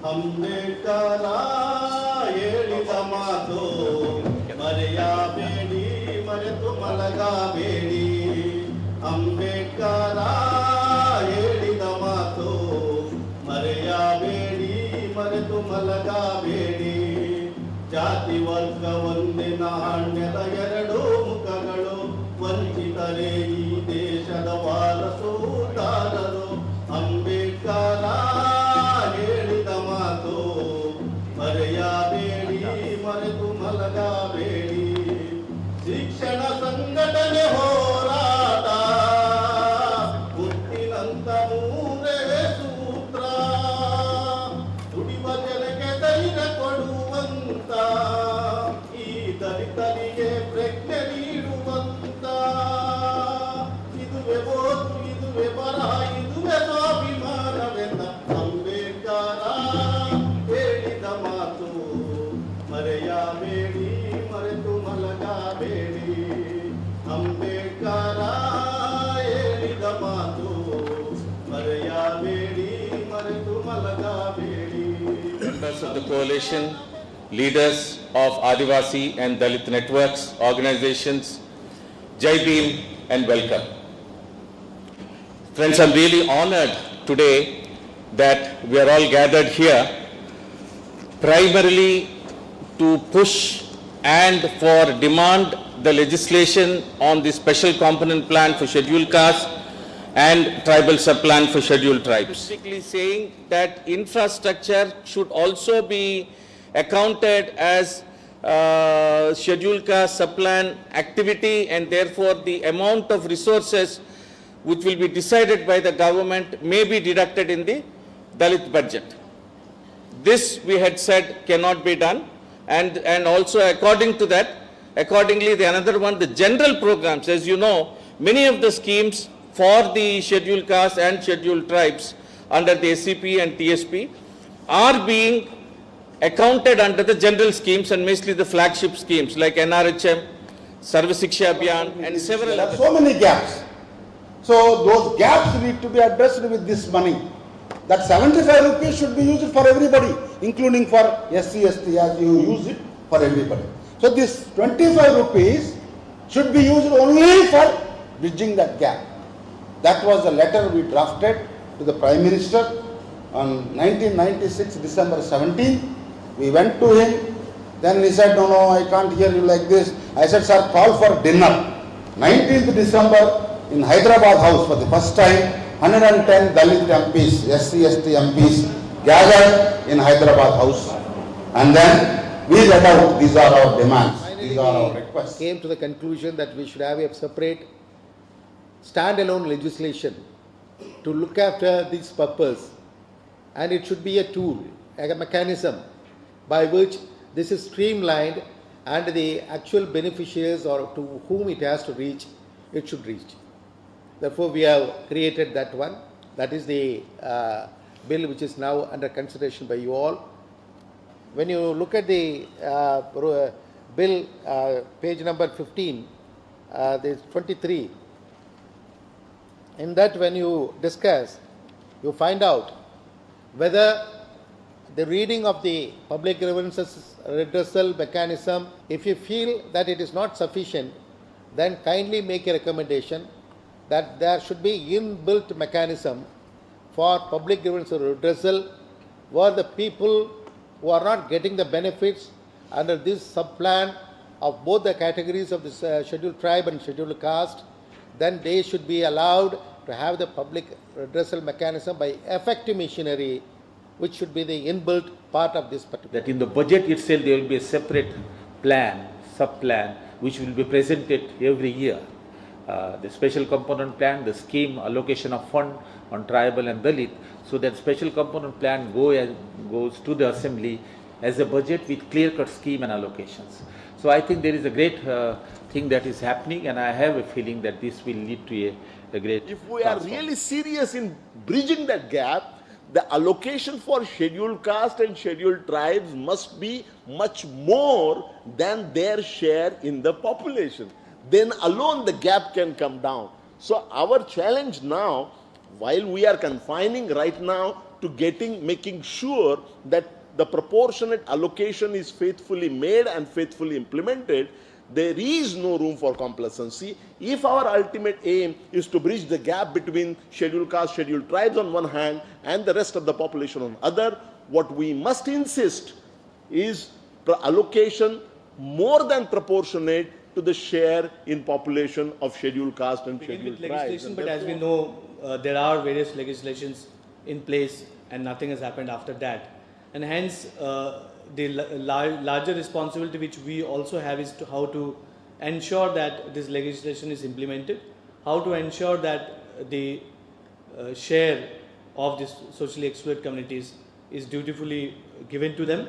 ಅಂಬೇಡ್ಕರ ಹೇಳಿದ ಮಾತು ಮರೆಯಬೇಡಿ, ಮರೆತು ಮಲಗಬೇಡಿ. ಅಂಬೇಡ್ಕರ ಹೇಳಿದ ಮಾತು ಮರೆಯಬೇಡಿ, ಮರೆತು ಮಲಗಬೇಡಿ. ಜಾತಿ ವರ್ಗ ಒಂದೇ ನಾಣ್ಯದ ಎರಡು ಮುಖಗಳು, ವಂಚಿತರೇ ಈ ದೇಶದ ವಾರಸುದಾರರು. ಅಂಬೇಡ್ಕರ ಹೇಳಿದ ಮಾತು ಮರೆಯಬೇಡಿ, ಮರೆತು ಮಲಗಬೇಡಿ. ಶಿಕ್ಷಣ ಸಂಘಟನೆ ಹೋರಾಟ ಮುತ್ತಿನಂತ ಮೂರೇ ಸೂತ್ರ, ದುಡಿಯುವ ಜನಕ್ಕೆ ಧೈರ್ಯ ಕೊಡುವಂತ, ಈ ದಲಿತರಿಗೆ ಪ್ರಜ್ಞೆ ನೀಡುವಂತ. ಇದುವೇ ಓದು, ಇದುವೇ ಬರಹ, ಇದುವೇ ಸ್ವಾಭಿಮಾನವೆಂದ ಅಂಬೇಡ್ಕರ ಹೇಳಿದ ಮಾತು ಮರೆಯಬೇಡಿ, ಮರೆತು ಮಲಗಬೇಡಿ. ಅಂಬೇಡ್ಕರ ಹೇಳಿದ ಮಾತು ಮರೆಯಬೇಡಿ, ಮರೆತು ಮಲಗಬೇಡಿ. Members of the coalition, leaders of Adivasi and Dalit networks, organizations, Jai Bhim and welcome. Friends, I'm really honored today that we are all gathered here primarily to push and for demand the legislation on the special component plan for scheduled castes and tribal sub-plan for scheduled tribes. Basically saying that infrastructure should also be accounted as scheduled caste sub-plan activity, and therefore the amount of resources which will be decided by the government may be deducted in the Dalit budget. This we had said cannot be done, and also according to that, accordingly the another one, the general programs, as you know, many of the schemes for the scheduled castes and scheduled tribes under the SCP and TSP are being accounted under the general schemes, and mostly the flagship schemes like NRHM, Sarva Shiksha Abhiyan and several There are others. so many gaps. So those gaps need to be addressed with this money. That 75 rupees should be used for everybody, including for SC, ST, as you use it for everybody. So this 25 rupees should be used only for bridging that gap. That was the letter we drafted to the Prime Minister on 1996, December 17. We went to him, then he said, no, I can't hear you like this. I said, sir, call for dinner. 19th December in Hyderabad House for the first time, 110 Dalit MPs, SC, ST MPs gathered in Hyderabad House. And then we read out, these are our demands, these are our requests. Came to the conclusion that we should have a separate standalone legislation to look after this purpose, and it should be a tool, a mechanism by which this is streamlined and the actual beneficiaries or to whom it has to reach, it should reach. Therefore, we have created that one. That is the bill which is now under consideration by you all. When you look at the bill, page number 15, there's 23. In that, when you discuss, you find out whether the reading of the public grievances redressal mechanism, if you feel that it is not sufficient, then kindly make a recommendation that there should be inbuilt mechanism for public grievance redressal, where the people who are not getting the benefits under this sub-plan of both the categories of this scheduled tribe and scheduled caste, then they should be allowed to have the public redressal mechanism by effective machinery, which should be the inbuilt part of this particular. That in the budget itself there will be a separate plan, sub-plan, which will be presented every year. The special component plan, the scheme, allocation of fund on tribal and Dalit, so that special component plan goes to the assembly as a budget with clear-cut scheme and allocations. So I think there is a great thing that is happening, and I have a feeling that this will lead to a great If we are really serious in bridging that gap, the allocation for scheduled caste and scheduled tribes must be much more than their share in the population. Then alone the gap can come down. So our challenge now while we are confining right now to making sure that the proportionate allocation is faithfully made and faithfully implemented, there is no room for complacency. If our ultimate aim is to bridge the gap between scheduled castes, scheduled tribes on one hand and the rest of the population on other, what we must insist is allocation more than proportionate to the share in population of scheduled caste and scheduled tribes. Legislation, but as we know, there are various legislations in place and nothing has happened after that. And hence, the larger responsibility which we also have is to how to ensure that this legislation is implemented, how to ensure that the share of these socially excluded communities is dutifully given to them.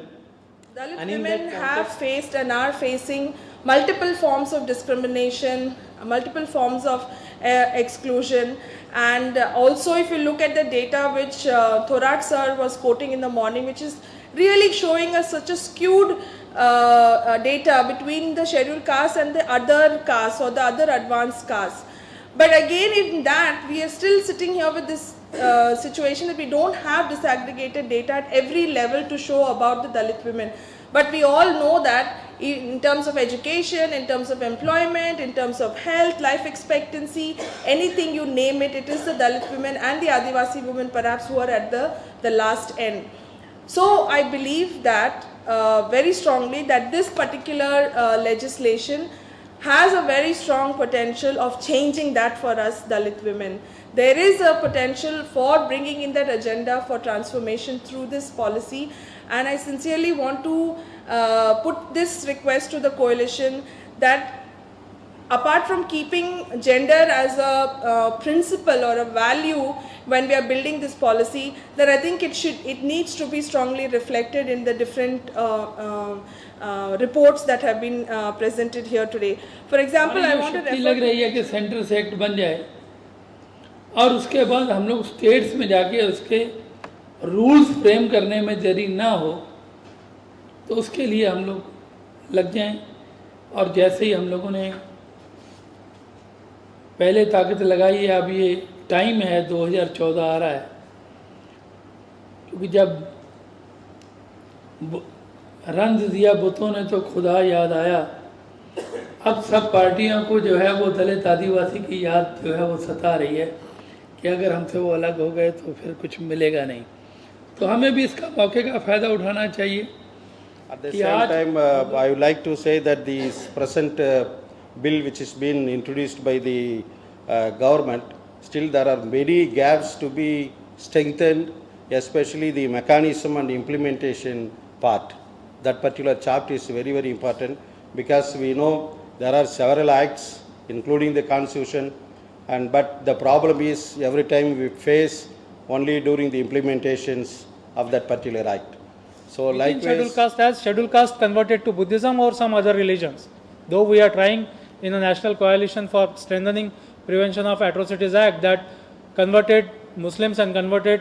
Dalit And in women that have context- faced and are facing multiple forms of discrimination, multiple forms of exclusion, and also if you look at the data which Thorat sir was quoting in the morning, which is really showing us such a skewed data between the scheduled caste and the other castes or the other advanced castes. But again, in that, we are still sitting here with this situation that we don't have disaggregated data at every level to show about the Dalit women. But we all know that in terms of education, in terms of employment, in terms of health, life expectancy, anything you name it, it is the Dalit women and the Adivasi women perhaps who are at the last end. So I believe that very strongly that this particular legislation has a very strong potential of changing that for us Dalit women. There is a potential for bringing in that agenda for transformation through this policy, and I sincerely want to put this request to the coalition that apart from keeping gender as a principle or a value when we are building this policy, that I think it needs to be strongly reflected in the different reports that have been presented here today. For example, I want to शक्ति लग refer रही है कि centre से act बन जाए और उसके बाद हम लोग स्टेट्स में जाके उसके रूल्स फ्रेम करने में देरी ना हो, तो उसके लिए हम लोग लग जाएं। और जैसे ही हम लोगों ने पहले ताकत लगाई है, अब ये टाइम है 2014 आ रहा है, क्योंकि जब रंज दिया बुतों ने तो खुदा याद आया। अब सब पार्टियों को जो है वो दलित आदिवासी की याद जो है वो सता रही है कि अगर हमसे वो अलग हो गए तो फिर कुछ मिलेगा नहीं। तो हमें भी इसका मौके का फ़ायदा उठाना चाहिए। At the same time, I would like to say that the present bill which is being introduced by the government, still there are many gaps to be strengthened, especially the mechanism and implementation part. That particular chapter is very, very important because we know there are several acts, including the constitution, but the problem is every time we face only during the implementations of that particular act. So likewise, scheduled caste as scheduled caste converted to Buddhism or some other religions. Though we are trying in a national coalition for strengthening Prevention of Atrocities Act that converted Muslims and converted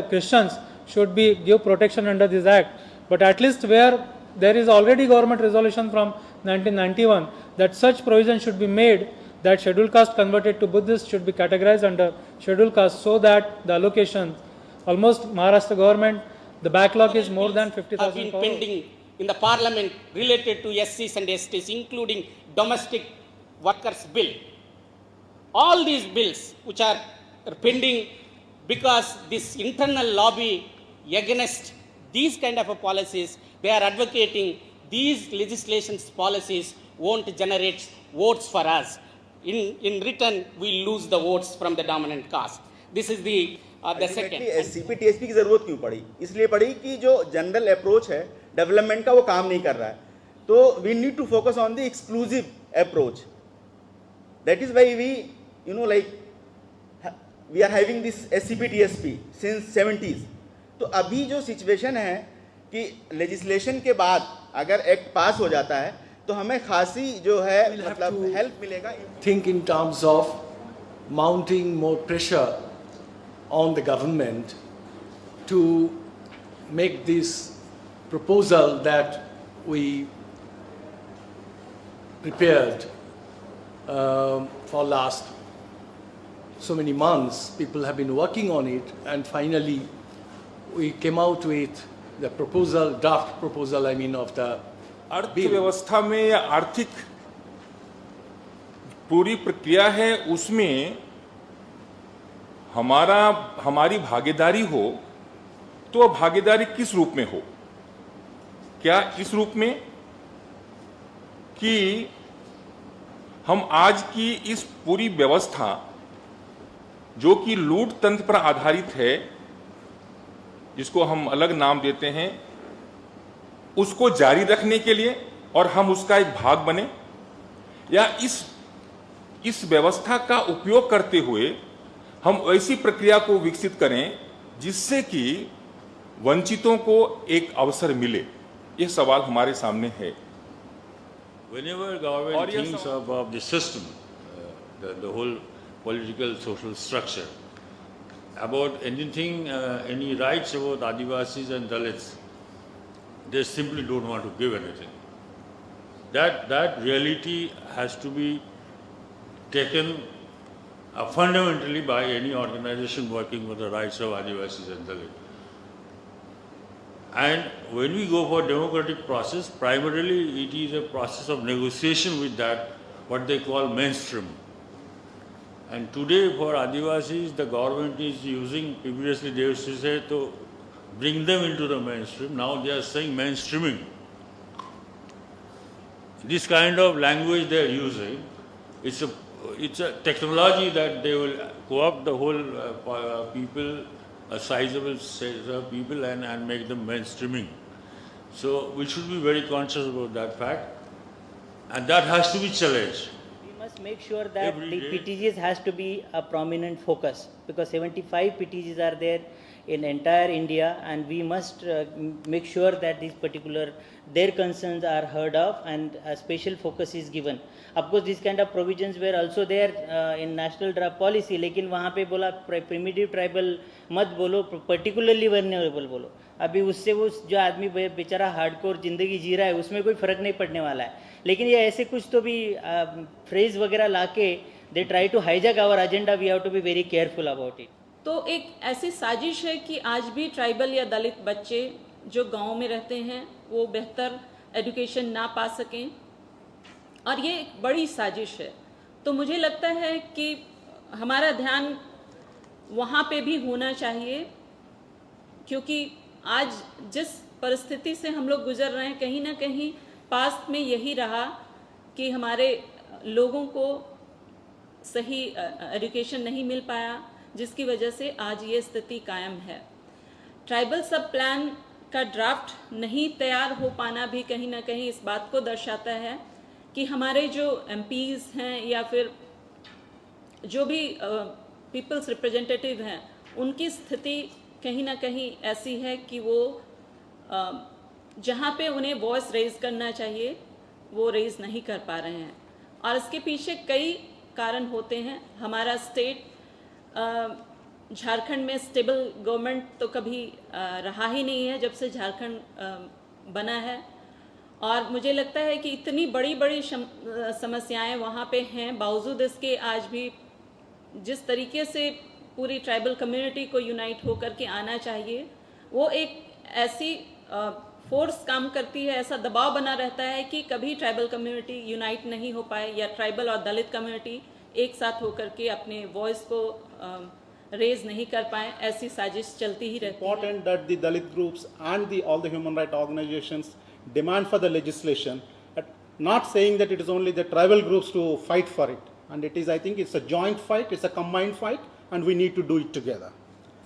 Christians should be give protection under this act. But at least where there is already government resolution from 1991 that such provision should be made that scheduled caste converted to Buddhist should be categorized under scheduled caste so that the allocation, almost Maharashtra government, the backlog is more than 50,000 have been pending in the parliament related to SCs and STs, including domestic workers bill. All these bills which are pending because this internal lobby against these kind of policies, they are advocating these legislations policies won't generate votes for us. In return, we lose the votes from the dominant caste. This is the second. SCP TSP की जरूरत क्यों पड़ी? इसलिए पड़ी कि जो general approach है development का वो काम नहीं कर रहा है, तो we need to focus on the exclusive approach. That is why we we are having this SCP TSP since 70s. तो अभी जो सिचुएशन है कि लेजिस्लेशन के बाद अगर एक्ट पास हो जाता है तो हमें खासी जो है मतलब हेल्प मिलेगा. Think in terms of mounting more pressure on the government to make this proposal that we prepared for last so many months, people have been working on it, and finally we came out with the proposal, draft proposal, I mean, of the अर्थव्यवस्था में या आर्थिक पूरी प्रक्रिया है, उसमें हमारी भागीदारी हो, तो वह भागीदारी किस रूप में हो? क्या इस रूप में कि हम आज की इस पूरी व्यवस्था जो कि लूट तंत्र पर आधारित है, जिसको हम अलग नाम देते हैं, उसको जारी रखने के लिए और हम उसका एक भाग बने, या इस व्यवस्था का उपयोग करते हुए हम ऐसी प्रक्रिया को विकसित करें जिससे कि वंचितों को एक अवसर मिले? यह सवाल हमारे सामने है। Whenever government thinks about the system, the whole political social structure, about anything, any rights about Adivasis and Dalits, they simply don't want to give anything. That reality has to be taken fundamentally by any organization working for the rights of Adivasis and Dalits. And when we go for democratic process, primarily it is a process of negotiation with that, what they call mainstream. And today for Adivasis, the government is using, previously they used to say, to bring them into the mainstream. Now they are saying mainstreaming. This kind of language they are using, it's a technology that they will co-opt the whole people, a sizable set of people, and make them mainstreaming. So we should be very conscious about that fact, and that has to be challenged. We must make sure that the PTGs has to be a prominent focus, because 75 PTGs are there in entire India, and we must make sure that their concerns are heard of and a special focus is given. Of course, these kind of provisions were also there in national draft policy, लेकिन वहाँ पे बोला primitive tribal मत बोलो, particularly vulnerable बोलो. अभी उससे वो जो आदमी बेचारा हार्डकोर जिंदगी जी रहा है, उसमें कोई फर्क नहीं पड़ने वाला है. लेकिन ये ऐसे कुछ तो भी phrase वगैरह लाके they try to hijack our agenda. We have to be very careful about it. तो एक ऐसी साजिश है कि आज भी ट्राइबल या दलित बच्चे जो गांव में रहते हैं वो बेहतर एजुकेशन ना पा सकें, और ये एक बड़ी साजिश है. तो मुझे लगता है कि हमारा ध्यान वहाँ पे भी होना चाहिए, क्योंकि आज जिस परिस्थिति से हम लोग गुजर रहे हैं, कहीं ना कहीं पास्ट में यही रहा कि हमारे लोगों को सही एजुकेशन नहीं मिल पाया, जिसकी वजह से आज ये स्थिति कायम है. ट्राइबल सब प्लान का ड्राफ्ट नहीं तैयार हो पाना भी कहीं ना कहीं इस बात को दर्शाता है कि हमारे जो एमपीज हैं या फिर जो भी पीपल्स रिप्रेजेंटेटिव हैं, उनकी स्थिति कहीं ना कहीं ऐसी है कि वो जहाँ पे उन्हें वॉइस रेज करना चाहिए वो रेज नहीं कर पा रहे हैं. और इसके पीछे कई कारण होते हैं. हमारा स्टेट झारखंड में स्टेबल गवर्नमेंट तो कभी रहा ही नहीं है जब से झारखंड बना है, और मुझे लगता है कि इतनी बड़ी बड़ी समस्याएं वहाँ पे हैं, बावजूद इसके आज भी जिस तरीके से पूरी ट्राइबल कम्युनिटी को यूनाइट होकर के आना चाहिए, वो एक ऐसी फोर्स काम करती है, ऐसा दबाव बना रहता है कि कभी ट्राइबल कम्युनिटी यूनाइट नहीं हो पाए या ट्राइबल और दलित कम्युनिटी एक साथ होकर के अपने वॉइस को रेज नहीं कर पाए. ऐसी साजिश चलती ही रहती है. Important that the Dalit groups and all the human rights organizations demand for the legislation, not saying that it is only the tribal groups to fight for it, and it is, I think it's a joint fight, it's a combined fight, and we need to do it together.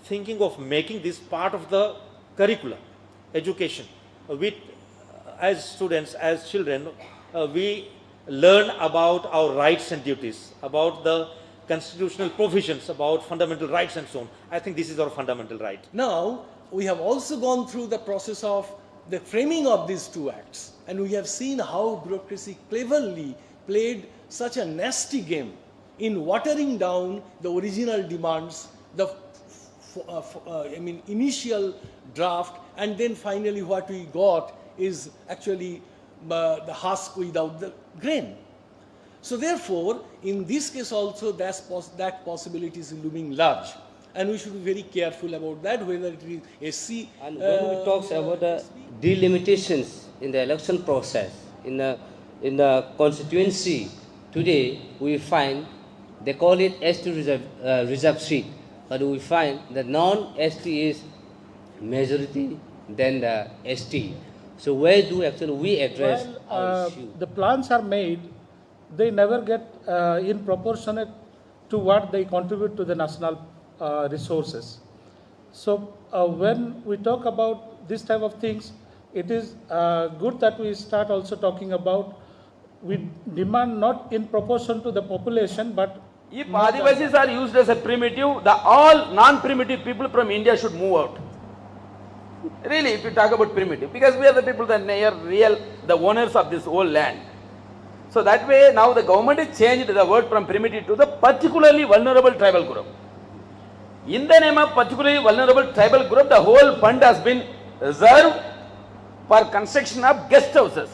Thinking of making this part of the curriculum, education, with as students, as children, we learn about our rights and duties, about the constitutional provisions, about fundamental rights and so on. I think this is our fundamental right. Now, we have also gone through the process of the framing of these two acts, and we have seen how bureaucracy cleverly played such a nasty game in watering down the original demands, the initial draft, and then finally what we got is actually the husk without the grain. So therefore, in this case also, that possibility is looming large. And we should be very careful about that, whether it is SC. And when we talk about the delimitations in the election process, in the constituency, today we find, they call it ST reserve seat, but we find the non-ST is majority than the ST. So where do actually we address our issue? The plans are made, they never get in proportionate to what they contribute to the national resources. So when we talk about this type of things, it is good that we start also talking about, we demand not in proportion to the population, but if Adivasis are used as a primitive, all non-primitive people from India should move out. Really, if you talk about primitive, because we are the people that are real, the owners of this whole land. So that way, now the government has changed the word from primitive to the particularly vulnerable tribal group. In the name of particularly vulnerable tribal group, the whole fund has been reserved for construction of guest houses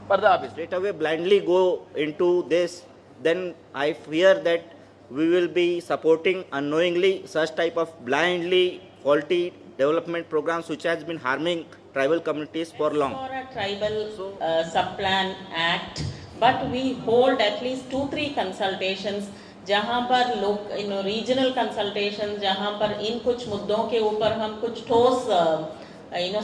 for the office. Straight away blindly go into this, then I fear that we will be supporting unknowingly such type of blindly faulty development programs which has been harming tribal communities for long. For a tribal sub-plan act, but we hold at least 2-3 consultations जहाँ पर regional consultations, जहाँ पर इन कुछ मुद्दों के ऊपर हम कुछ ठोस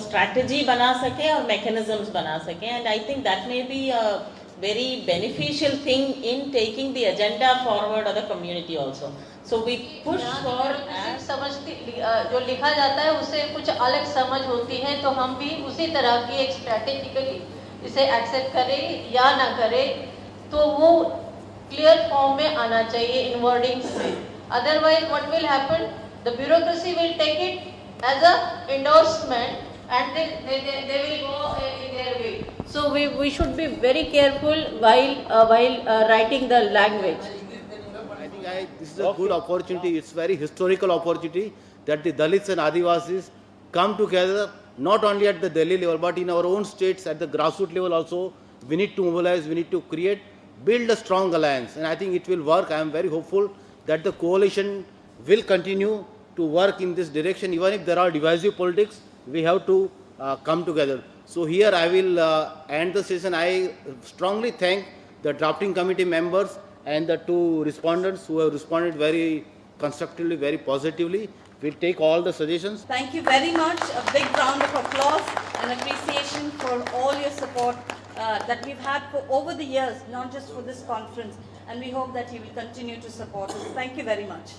strategy बना सकें और mechanisms बना सकें, and I think that may be a very beneficial thing in taking the agenda forward of the community also. So we push for जो लिखा जाता है उससे कुछ अलग समझ होती है, तो हम भी उसी तरह की एक स्ट्रेटेजिकली इसे एक्सेप्ट करें या ना करें, तो वो क्लियर फॉर्म में आना चाहिए इन वर्डिंग्स में. Otherwise what will happen, the bureaucracy will take it as a endorsement and they will go in their way. So we should be very careful while writing the language. I think this is a good opportunity. It's very historical opportunity that the Dalits and Adivasis come together, not only at the Delhi level, but in our own states at the grassroots level also. We need to mobilize, we need to build a strong alliance, and I think it will work. I am very hopeful that the coalition will continue to work in this direction. Even if there are divisive politics, we have to come together. So here I will end the session. I strongly thank the drafting committee members and the 2 respondents who have responded very constructively, very positively. We'll take all the suggestions. Thank you very much. A big round of applause and appreciation for all your support that we've had for over the years, not just for this conference. And we hope that you will continue to support us. Thank you very much.